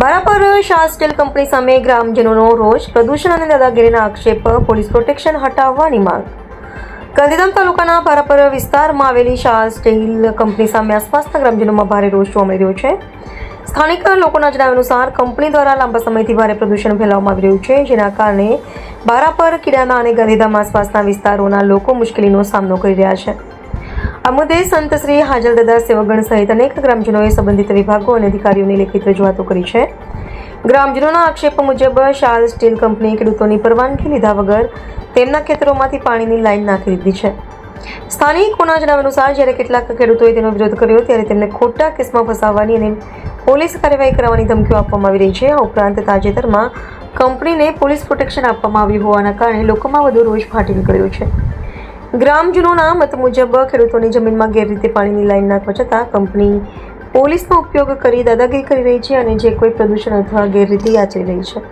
બારાપર Shah steel company સામે ગ્રામજનોનો રોષ, પ્રદૂષણ અને દાદાગીરીના આક્ષેપ, પોલીસ પ્રોટેક્શન હટાવવાની માંગ. ગાંધીધામ તાલુકાના બારાપર વિસ્તારમાં આવેલી શાહ સ્ટીલ કંપની સામે આસપાસના ગ્રામજનોમાં ભારે રોષ જોવા મળી રહ્યો છે. સ્થાનિક લોકોના જણાવ્યા અનુસાર કંપની દ્વારા લાંબા સમયથી ભારે પ્રદૂષણ ફેલાવવામાં આવી રહ્યું છે, જેના કારણે બારાપર, કિડાના અને ગાંધીધામ આસપાસના વિસ્તારોના લોકો મુશ્કેલીનો સામનો કરી રહ્યા છે. આ મુદ્દે સંત શ્રી હાજલદાદા સેવકગણ સહિત અનેક ગ્રામજનોએ સંબંધિત વિભાગો અને અધિકારીઓને લેખિત રજૂઆતો કરી છે. ગ્રામજનોના આક્ષેપ મુજબ શાહ સ્ટીલ કંપનીએ ખેડૂતોની પરવાનગી લીધા વગર તેમના ખેતરોમાંથી પાણીની લાઈન નાખી દીધી છે. સ્થાનિકોના જણાવ્યા અનુસાર જ્યારે કેટલાક ખેડૂતોએ તેનો વિરોધ કર્યો ત્યારે તેમને ખોટા કેસમાં ફસાવવાની અને પોલીસ કાર્યવાહી કરવાની ધમકીઓ આપવામાં આવી રહી છે. આ ઉપરાંત તાજેતરમાં કંપનીને પોલીસ પ્રોટેક્શન આપવામાં આવ્યું હોવાના કારણે લોકોમાં વધુ રોષ ફાટી નીકળ્યો છે. ગ્રામજનોના મત મુજબ ખેડૂતોની જમીનમાં ગેરરીતે પાણીની લાઈન નાખવા છતાં કંપની પોલીસનો ઉપયોગ કરી દાદાગીરી કરી રહી છે અને જે કોઈ પ્રદૂષણ અથવા ગેરરીતિ આચરી રહી છે.